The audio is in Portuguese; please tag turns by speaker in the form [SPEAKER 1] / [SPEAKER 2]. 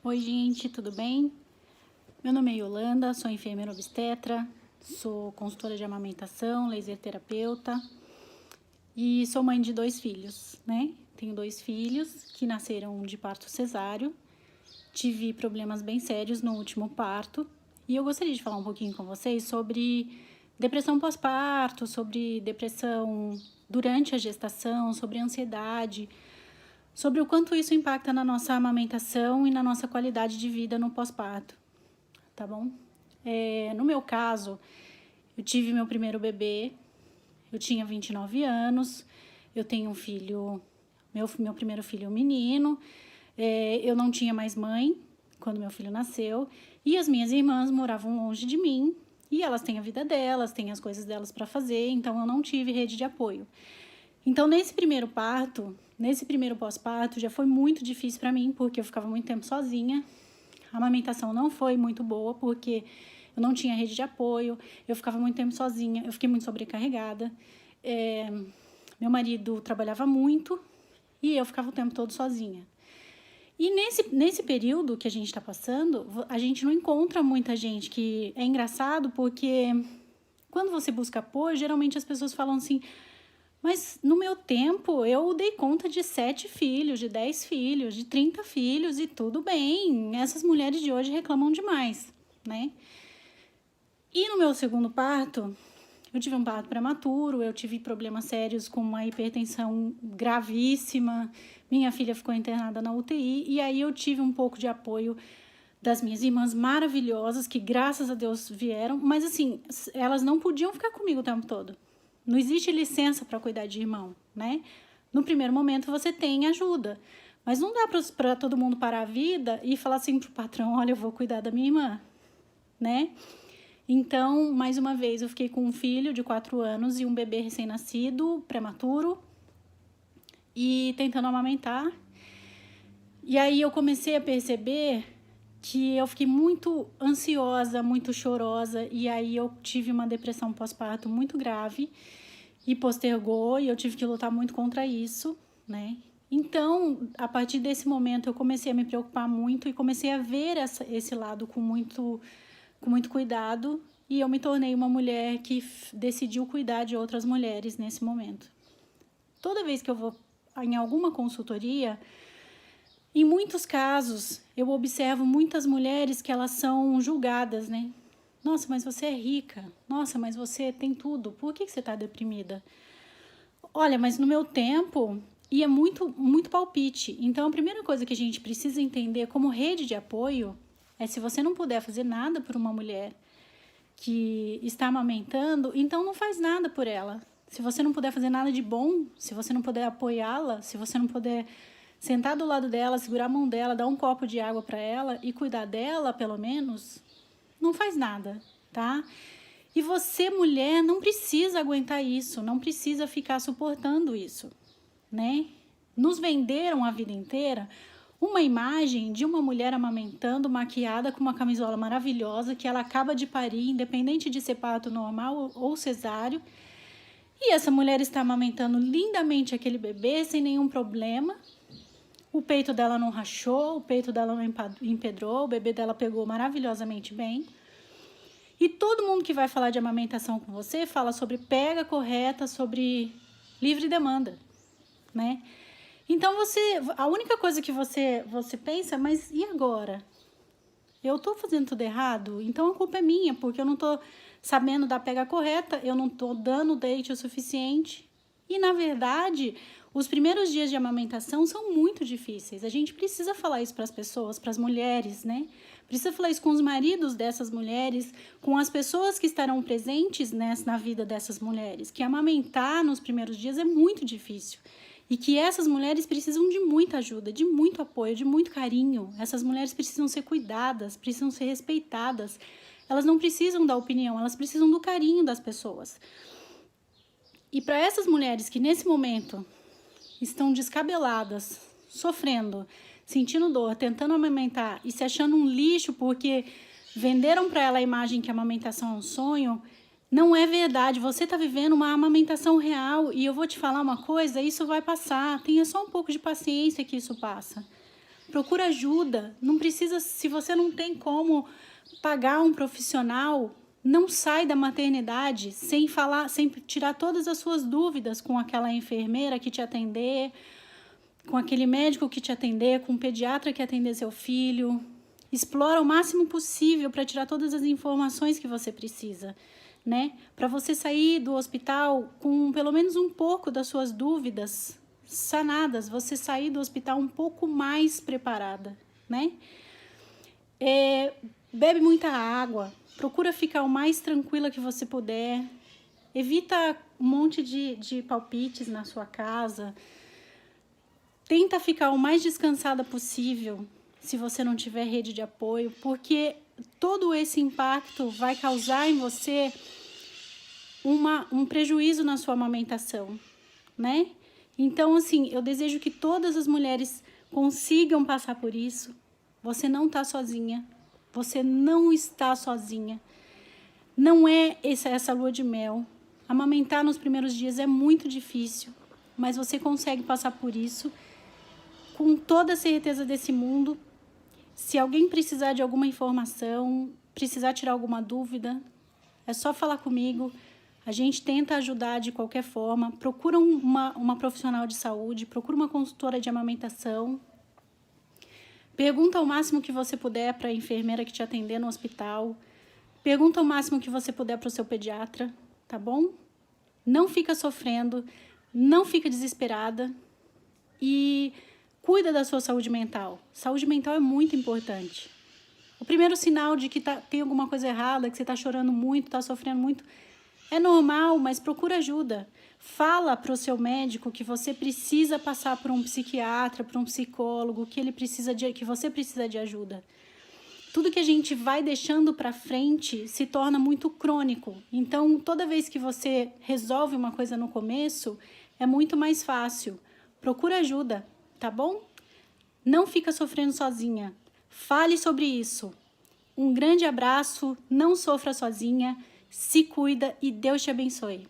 [SPEAKER 1] Oi, gente, tudo bem? Meu nome é Yolanda, sou enfermeira obstetra, sou consultora de amamentação, laser terapeuta e sou mãe de 2 filhos, né? Tenho 2 filhos que nasceram de parto cesáreo, tive problemas bem sérios no último parto e eu gostaria de falar um pouquinho com vocês sobre depressão pós-parto, sobre depressão durante a gestação, sobre ansiedade, sobre o quanto isso impacta na nossa amamentação e na nossa qualidade de vida no pós-parto, tá bom? No meu caso, eu tive meu primeiro bebê, eu tinha 29 anos, eu tenho um filho, meu primeiro filho é um menino, eu não tinha mais mãe quando meu filho nasceu, e as minhas irmãs moravam longe de mim, e elas têm a vida delas, têm as coisas delas para fazer, então eu não tive rede de apoio. Então, nesse primeiro pós-parto, já foi muito difícil para mim, porque eu ficava muito tempo sozinha. A amamentação não foi muito boa, porque eu não tinha rede de apoio, eu ficava muito tempo sozinha, eu fiquei muito sobrecarregada. Meu marido trabalhava muito e eu ficava o tempo todo sozinha. E nesse período que a gente está passando, a gente não encontra muita gente, que é engraçado, porque quando você busca apoio, geralmente as pessoas falam assim: mas no meu tempo eu dei conta de 7 filhos, de 10 filhos, de 30 filhos e tudo bem. Essas mulheres de hoje reclamam demais, né? E no meu segundo parto, eu tive um parto prematuro, eu tive problemas sérios com uma hipertensão gravíssima. Minha filha ficou internada na UTI e aí eu tive um pouco de apoio das minhas irmãs maravilhosas, que graças a Deus vieram, mas assim, elas não podiam ficar comigo o tempo todo. Não existe licença para cuidar de irmão, né? No primeiro momento você tem ajuda, mas não dá para todo mundo parar a vida e falar assim pro patrão: olha, eu vou cuidar da minha irmã, né? Então, mais uma vez, eu fiquei com um filho de 4 anos e um bebê recém-nascido, prematuro, e tentando amamentar. E aí eu comecei a perceber que eu fiquei muito ansiosa, muito chorosa, e aí eu tive uma depressão pós-parto muito grave e postergou, e eu tive que lutar muito contra isso, né? Então, a partir desse momento, eu comecei a me preocupar muito e comecei a ver esse lado com muito cuidado, e eu me tornei uma mulher que decidiu cuidar de outras mulheres nesse momento. Toda vez que eu vou em alguma consultoria, em muitos casos, eu observo muitas mulheres que elas são julgadas, né? Nossa, mas você é rica. Nossa, mas você tem tudo. Por que você está deprimida? Olha, mas no meu tempo ia muito palpite. Então, a primeira coisa que a gente precisa entender como rede de apoio é: se você não puder fazer nada por uma mulher que está amamentando, então não faz nada por ela. Se você não puder fazer nada de bom, se você não puder apoiá-la, se você não puder sentar do lado dela, segurar a mão dela, dar um copo de água para ela e cuidar dela, pelo menos, não faz nada, tá? E você, mulher, não precisa aguentar isso, não precisa ficar suportando isso, né? Nos venderam a vida inteira uma imagem de uma mulher amamentando, maquiada, com uma camisola maravilhosa, que ela acaba de parir, independente de ser parto normal ou cesáreo. E essa mulher está amamentando lindamente aquele bebê, sem nenhum problema. O peito dela não rachou, o peito dela não empedrou, o bebê dela pegou maravilhosamente bem. E todo mundo que vai falar de amamentação com você fala sobre pega correta, sobre livre demanda, né? Então, a única coisa que você pensa: mas e agora? Eu tô fazendo tudo errado? Então a culpa é minha, porque eu não tô sabendo dar pega correta, eu não tô dando leite o suficiente. E, na verdade, os primeiros dias de amamentação são muito difíceis. A gente precisa falar isso para as pessoas, para as mulheres, né? Precisa falar isso com os maridos dessas mulheres, com as pessoas que estarão presentes na vida dessas mulheres, que amamentar nos primeiros dias é muito difícil. E que essas mulheres precisam de muita ajuda, de muito apoio, de muito carinho. Essas mulheres precisam ser cuidadas, precisam ser respeitadas. Elas não precisam da opinião, elas precisam do carinho das pessoas. E para essas mulheres que nesse momento estão descabeladas, sofrendo, sentindo dor, tentando amamentar e se achando um lixo porque venderam para ela a imagem que a amamentação é um sonho, não é verdade. Você está vivendo uma amamentação real, e eu vou te falar uma coisa: isso vai passar. Tenha só um pouco de paciência que isso passa. Procura ajuda. Não precisa, se você não tem como pagar um profissional, não sai da maternidade sem falar, sem tirar todas as suas dúvidas com aquela enfermeira que te atender, com aquele médico que te atender, com o pediatra que atender seu filho. Explora o máximo possível para tirar todas as informações que você precisa, né? Para você sair do hospital com pelo menos um pouco das suas dúvidas sanadas, você sair do hospital um pouco mais preparada, né? Bebe muita água, procura ficar o mais tranquila que você puder, evita um monte de palpites na sua casa, tenta ficar o mais descansada possível se você não tiver rede de apoio, porque todo esse impacto vai causar em você um prejuízo na sua amamentação, né? Então, assim, eu desejo que todas as mulheres consigam passar por isso. Você não está sozinha. Você não está sozinha. Não é essa lua de mel. Amamentar nos primeiros dias é muito difícil, mas você consegue passar por isso com toda a certeza desse mundo. Se alguém precisar de alguma informação, precisar tirar alguma dúvida, é só falar comigo. A gente tenta ajudar de qualquer forma. Procura uma profissional de saúde, procura uma consultora de amamentação. Pergunta o máximo que você puder para a enfermeira que te atender no hospital. Pergunta o máximo que você puder para o seu pediatra, tá bom? Não fica sofrendo, não fica desesperada e cuida da sua saúde mental. Saúde mental é muito importante. O primeiro sinal de que tem alguma coisa errada, que você está chorando muito, está sofrendo muito, é normal, mas procura ajuda. Fala para o seu médico que você precisa passar por um psiquiatra, por um psicólogo, que você precisa de ajuda. Tudo que a gente vai deixando para frente se torna muito crônico. Então, toda vez que você resolve uma coisa no começo, é muito mais fácil. Procura ajuda, tá bom? Não fica sofrendo sozinha. Fale sobre isso. Um grande abraço, não sofra sozinha. Se cuida e Deus te abençoe.